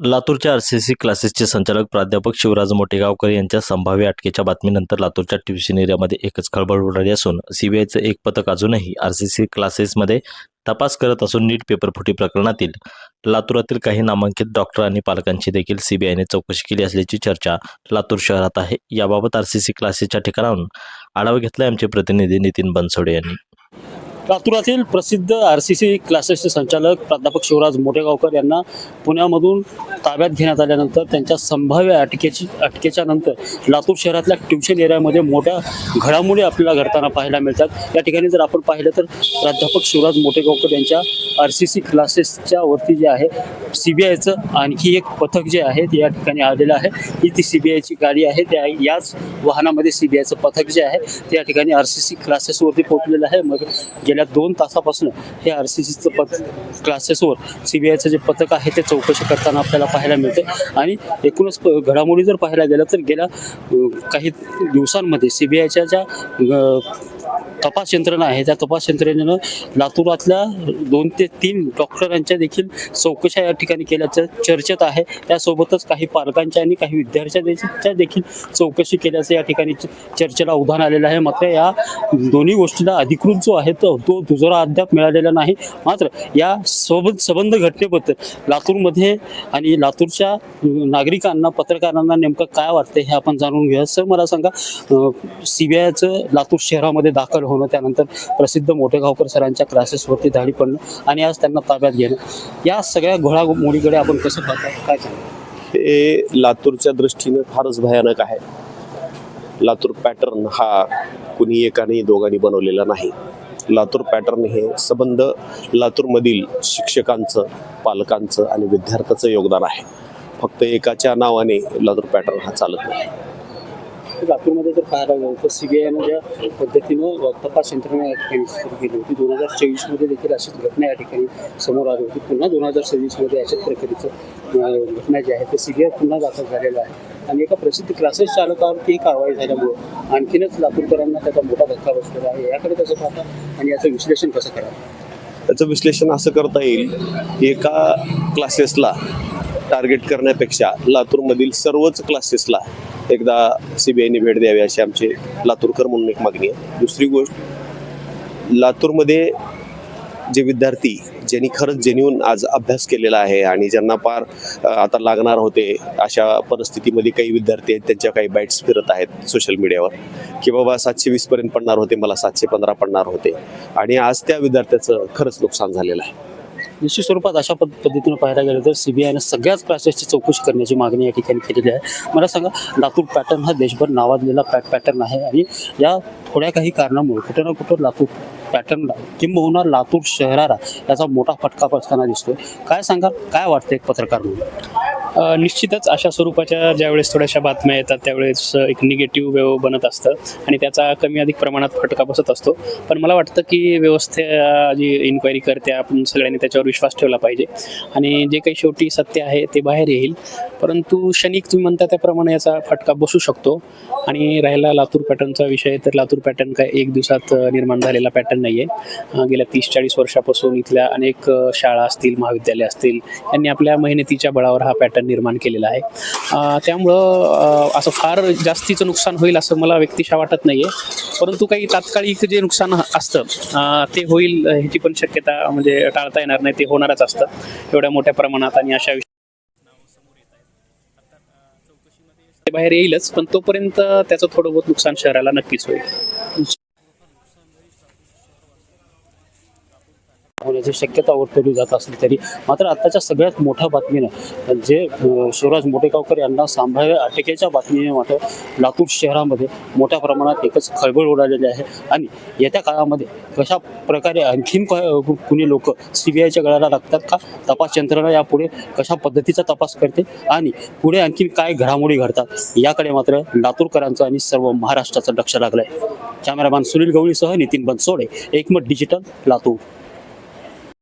लातूरच्या आरसीसी क्लासेसचे संचालक प्राध्यापक शिवराज मोटेगावकर यांच्या संभाव्य अटकेच्या बातमीनंतर लातूरच्या ट्युशन एरियामध्ये एकच खळबळ उडाली असून सीबीआयचं एक पथक अजूनही आरसीसी क्लासेसमध्ये तपास करत असून नीट पेपरफुटी प्रकरणातील लातूरातील काही नामांकित डॉक्टर आणि पालकांची देखील सीबीआयने चौकशी केली असल्याची चर्चा लातूर शहरात आहे। याबाबत आरसीसी क्लासेसच्या ठिकाणाहून आढावा घेतला आमचे प्रतिनिधी नितीन बनसोडे यांनी। लातूरातील प्रसिद्ध आरसीसी क्लासेसचे संचालक प्राध्यापक शिवराज मोटेगावकर यांना पुण्यामधून ताब्यात घेण्यात आल्यानंतर त्यांच्या संभाव्य अटकेच्या नंतर लातूर शहरातल्या ट्युशन एरियामध्ये मोठ्या घडामोडी आपल्याला घडताना पाहायला मिळतात। या ठिकाणी जर आपण पाहिलं तर प्राध्यापक शिवराज मोटेगावकर यांच्या आरसीसी क्लासेसच्या वरती जे आहे सीबीआयचं आणखी एक पथक जे आहे ते या ठिकाणी आलेलं आहे। ही ती सीबीआयची गाडी आहे, त्या याच वाहनामध्ये सीबीआयचं पथक जे आहे ते या ठिकाणी आरसीसी क्लासेसवरती पोहोचलेलं आहे। मग गेल्या 2 तासापासून हे आरसीसीचं क्लासेसवर सीबीआयचं जे पथक आहे ते चौकशी करताना आपल्याला पाहायला मिळते। आणि एकूणच घडामोडी जर पाहायला गेलं तर गेल्या काही दिवसांमध्ये सीबीआयच्या ज्या तपास यंत्रणा आहे त्या तपास यंत्रणेनं लातूरातल्या 2 ते 3 डॉक्टरांच्या देखील चौकशा या ठिकाणी केल्याचं चर्चेत आहे। त्यासोबतच काही पालकांच्या आणि काही विद्यार्थ्यांच्या देखील चौकशी केल्याचं या ठिकाणी चर्चेला उधाण आलेलं आहे। मात्र या दोन्ही गोष्टीला अधिकृत जो आहे तो दुजोरा अद्याप मिळालेला नाही। मात्र या संबंध घटनेबद्दल लातूरमध्ये आणि लातूरच्या नागरिकांना पत्रकारांना नेमकं काय वाटतं हे आपण जाणून घेऊया। सर मला सांगा, सीबीआयचं लातूर शहरामध्ये दाखल होणं, त्यानंतर प्रसिद्ध मोटेगावकर सरांच्या क्लासेसवरती धाडी पडणं आणि आज त्यांना ताब्यात घेणं, या सगळ्या घडामोडीकडे आपण कसं पाहता, काय सांगा? हे लातूरच्या दृष्टीने फारच भयानक आहे। लातूर पॅटर्न हा कुणी एकाने दोघांनी बनवलेला नाही। लातूर पॅटर्न हे संबंध लातूरमधील शिक्षकांचं, पालकांचं आणि विद्यार्थ्याचं योगदान आहे। फक्त एकाच्या नावाने लातूर पॅटर्न हा चालत नाही। लातूरमध्ये जर पाहायला गेलं तर सीबीआयनं ज्या पद्धतीनं तपास यंत्रणा या ठिकाणी सुरू केली होती, 2024मध्ये देखील अशीच घटना या ठिकाणी समोर आली होती। पुन्हा 2026मध्ये अशाच प्रकारचं घटना जी आहे ते सीबीआय पुन्हा दाखल झालेलं आहे। आणि एका प्रसिद्ध क्लासेस चालकावरती कारवाई झाल्यामुळं आणखीनच लातूरकरांना त्याचा मोठा धक्का बसलेला आहे। याकडे कसं पाहता आणि याचं विश्लेषण कसं करावं? त्याचं विश्लेषण असं करता येईल, एका क्लासेसला टार्गेट करण्यापेक्षा लातूरमधील सर्वच क्लासेसला एकदा सीबीआयने भेट द्यावी अशी आमची लातूरकर म्हणून एक मागणी आहे। दुसरी गोष्ट, लातूरमध्ये जे विद्यार्थी ज्यांनी खरंच जेन्युइन आज अभ्यास केलेला आहे आणि ज्यांना पार आता लागणार होते, अशा परिस्थितीमध्ये काही विद्यार्थी आहेत त्यांच्या काही बाईट्स फिरत आहेत सोशल मीडियावर की बाबा 720 पर्यंत पडणार होते, मला 715 पडणार होते आणि आज त्या विद्यार्थ्याचं खरंच नुकसान झालेलं आहे। निश्चित स्वरूपात अशा पद्धतीनं पाहायला गेलं तर सीबीआयनं सगळ्याच क्लासेसची चौकशी करण्याची मागणी या ठिकाणी केलेली आहे। मला सांगा, लातूर पॅटर्न हा देशभर नावाजलेला पॅटर्न आहे आणि या थोड्या काही कारणामुळे कुठं ना कुठं लातूर पॅटर्नला किंबहुना लातूर शहराला याचा मोठा फटका बसताना दिसतोय। काय सांगाल, काय वाटतं एक पत्रकार म्हणून? निश्चितच अशा स्वरूपाच्या ज्यावेळेस थोड्याशा बातम्या येतात त्यावेळेस एक निगेटिव्ह वेव बनत असतं आणि त्याचा कमी अधिक प्रमाणात फटका बसत असतो। पण मला वाटतं की व्यवस्था जी इन्क्वायरी करते आपण सगळ्यांनी त्याच्यावर विश्वास ठेवला पाहिजे आणि जे काही शेवटी सत्य आहे ते बाहेर येईल। परंतु क्षणिक तुम्ही म्हणता त्याप्रमाणे याचा फटका बसू शकतो। आणि राहिला लातूर पॅटर्नचा विषय, तर लातूर पॅटर्न काय एक दिवसात निर्माण झालेला पॅटर्न नाही आहे। गेल्या 30-40 वर्षापासून इथल्या अनेक शाळा असतील, महाविद्यालय असतील, यांनी आपल्या मेहनतीच्या बळावर हा पॅटर्न निर्माण केलेला आहे। त्यामुळं असं फार जास्तीचं नुकसान होईल असं मला व्यक्तिशः वाटत नाही आहे। परंतु काही तात्कालिक जे नुकसान असतं ते होईल ह्याची पण शक्यता म्हणजे टाळता येणार नाही, ते होणारच असतं एवढ्या मोठ्या प्रमाणात आणि अशा ते बाहेर येईलच। पण तोपर्यंत त्याचं थोडं बहुत नुकसान शहराला नक्कीच होईल, होण्याची शक्यता वर्तवली जात असली तरी मात्र आताच्या सगळ्यात मोठ्या बातमीनं जे शिवराज मोटेगावकर यांना संभाव्य अटकेच्या बातमीने मात्र लातूर शहरामध्ये मोठ्या प्रमाणात एकच खळबळ उडालेली आहे। आणि येत्या काळामध्ये कशा प्रकारे आणखीन कुणी लोक सीबीआयच्या गळाला लागतात का, तपास यंत्रणा यापुढे कशा पद्धतीचा तपास करते आणि पुढे आणखीन काय घडामोडी घडतात, याकडे मात्र लातूरकरांचं आणि सर्व महाराष्ट्राचं लक्ष लागलंय। कॅमेरामॅन सुनील गवळीसह नितीन बनसोडे, एकमत डिजिटल, लातूर।